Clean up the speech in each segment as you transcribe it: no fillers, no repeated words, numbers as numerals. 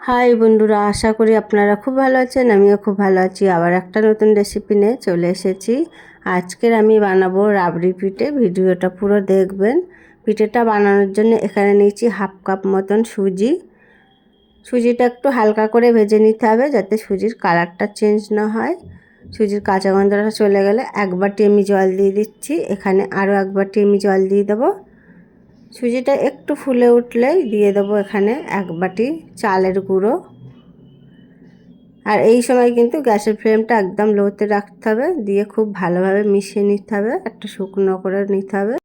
High বন্ধুরা, আশা করি আপনারা খুব ভালো আছেন। আমিও খুব ভালো আছি। আবার একটা নতুন রেসিপি নিয়ে চলে এসেছি। আজকের আমি বানাবো রাবড়ি পিঠে। ভিডিওটা পুরো দেখবেন। পিঠেটা বানানোর জন্য এখানে নিয়েছি হাফ কাপ মতন সুজি। সুজিটা একটু হালকা করে ভেজে নিতে হবে যাতে সুজির কালারটা চেঞ্জ না হয়। সুজির কাঁচা গন্ধটা চলে গেলে এক বাটি আমি জল দিয়ে দিচ্ছি। এখানে আরও এক বাটি আমি জল দিয়ে দেবো। সুজিটা একটু ফুলে উঠলেই দিয়ে দেবো এখানে এক বাটি চালের গুঁড়ো। আর এই সময় কিন্তু গ্যাসের ফ্লেমটা একদম লোতে রাখতে হবে, দিয়ে খুব ভালোভাবে মিশিয়ে নিতে হবে, একটা শুকনো করে নিতে হবে।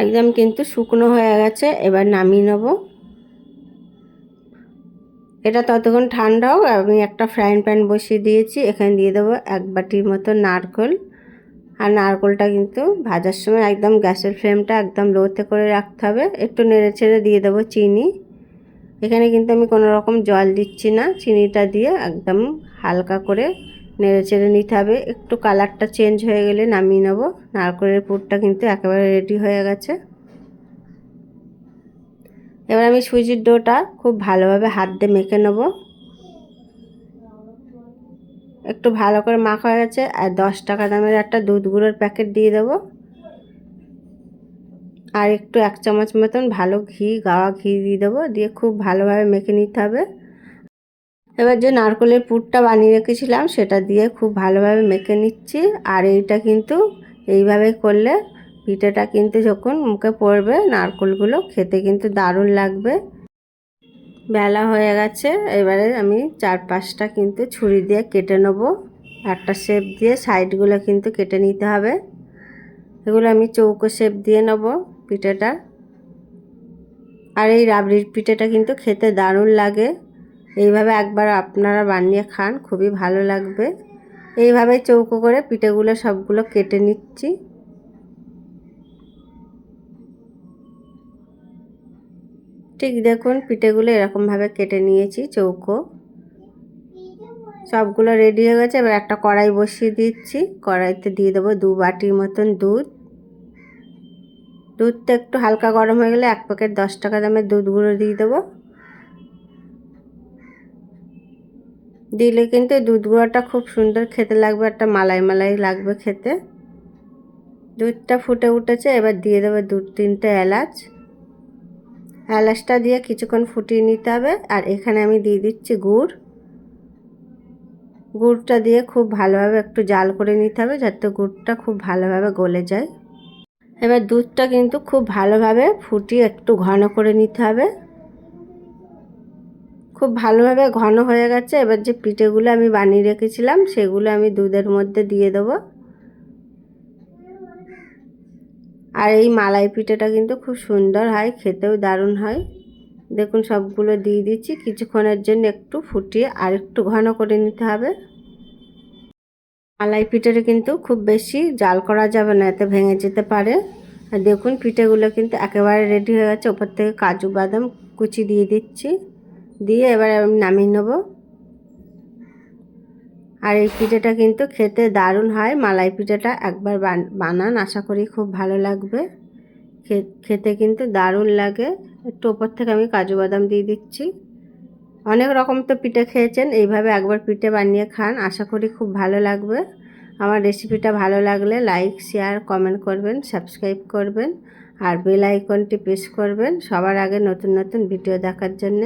একদম কিন্তু শুকনো হয়ে গেছে, এবার নামিয়ে নেব। এটা ততক্ষণ ঠান্ডা হোক। আমি একটা ফ্রাইং প্যান বসিয়ে দিয়েছি, এখানে দিয়ে দেবো এক বাটির মতো নারকেল। আর নারকেলটা কিন্তু ভাজার সময় একদম গ্যাসের ফ্লেমটা একদম লোতে করে রাখতে হবে। একটু নেড়ে ছেড়ে দিয়ে দেবো চিনি। এখানে কিন্তু আমি কোনো রকম জল দিচ্ছি না, চিনিটা দিয়ে একদম হালকা করে নেড়ে চেড়ে নিতে হবে। একটু কালারটা চেঞ্জ হয়ে গেলে নামিয়ে নেব। নারকেলের পুরটা কিন্তু একেবারে রেডি হয়ে গেছে। এবার আমি সুজির ডোটা খুব ভালোভাবে হাত দিয়ে মেখে নেব। একটু ভালো করে মাখা হয়ে গেছে। আর 10 টাকা দামের একটা দুধ গুঁড়োর প্যাকেট দিয়ে দেবো। আর একটু 1 চামচ মতন ভালো ঘি, গাওয়া ঘি দিয়ে দেবো। দিয়ে খুব ভালোভাবে মেখে নিতে হবে। এবার যে নারকেলের পুরটা বানিয়ে রেখেছিলাম সেটা দিয়ে খুব ভালোভাবে মেখে নিচ্ছি। আর এইটা কিন্তু এইভাবে করলে পিঠেটা কিন্তু যখন মুখে পড়বে নারকেলগুলো খেতে কিন্তু দারুণ লাগবে। বেলা হয়ে গেছে, এবারে আমি 4-5টা কিন্তু ছুরি দিয়ে কেটে নেব। একটা শেপ দিয়ে সাইডগুলো কিন্তু কেটে নিতে হবে। এগুলো আমি চৌকো শেপ দিয়ে নেব পিঠেটা। আর এই রাবড়ির পিঠেটা কিন্তু খেতে দারুণ লাগে। এইভাবে একবার আপনারা বানিয়ে খান, খুবই ভালো লাগবে। এইভাবে চৌকো করে পিঠেগুলো সবগুলো কেটে নিচ্ছি। ঠিক দেখুন, পিঠেগুলো এরকমভাবে কেটে নিয়েছি চৌকো। সবগুলো রেডি হয়ে গেছে। এবার একটা কড়াই বসিয়ে দিচ্ছি। কড়াইতে দিয়ে দেবো 2 বাটির মতন দুধ। দুধটা একটু হালকা গরম হয়ে গেলে 1 প্যাকেট 10 টাকা দামের দুধ গুঁড়ো দিয়ে দেবো। দিলে কিন্তু দুধ গুঁড়োটা খুব সুন্দর খেতে লাগবে, একটা মালাই মালাই লাগবে খেতে। দুধটা ফুটে উঠেছে, এবার দিয়ে দেবো 2-3টে এলাচ। এলাচটা দিয়ে কিছুক্ষণ ফুটিয়ে নিতে হবে। আর এখানে আমি দিয়ে দিচ্ছি গুড়। গুড়টা দিয়ে খুব ভালোভাবে একটু জাল করে নিতে হবে যাতে গুড়টা খুব ভালোভাবে গলে যায়। এবার দুধটা কিন্তু খুব ভালোভাবে ফুটিয়ে একটু ঘন করে নিতে হবে। খুব ভালোভাবে ঘন হয়ে গেছে। এবার যে পিঠেগুলো আমি বানিয়ে রেখেছিলাম সেগুলো আমি দুধের মধ্যে দিয়ে দেবো। আর এই মালাই পিঠেটা কিন্তু খুব সুন্দর হয়, খেতেও দারুণ হয়। দেখুন সবগুলো দিয়ে দিচ্ছি। কিছুক্ষণের জন্য একটু ফুটিয়ে আর একটু ঘন করে নিতে হবে। মালাই পিঠেটা কিন্তু খুব বেশি জাল করা যাবে না, এতে ভেঙে যেতে পারে। আর দেখুন পিঠেগুলো কিন্তু একেবারে রেডি হয়ে গেছে। ওপর থেকে কাজু বাদাম কুচি দিয়ে দিচ্ছি। দিয়ে এবার আমি নামিয়ে নেব। আর এই পিঠেটা কিন্তু খেতে দারুণ হয়। মালাই পিঠেটা একবার বানান, আশা করি খুব ভালো লাগবে। খেতে কিন্তু দারুণ লাগে। একটু ওপর থেকে আমি কাজু বাদাম দিয়ে দিচ্ছি। অনেক রকম তো পিঠে খেয়েছেন, এইভাবে একবার পিঠে বানিয়ে খান, আশা করি খুব ভালো লাগবে। আমার রেসিপিটা ভালো লাগলে লাইক, শেয়ার, কমেন্ট করবেন, সাবস্ক্রাইব করবেন আর বেল আইকনটি প্রেস করবেন সবার আগে নতুন নতুন ভিডিও দেখার জন্য।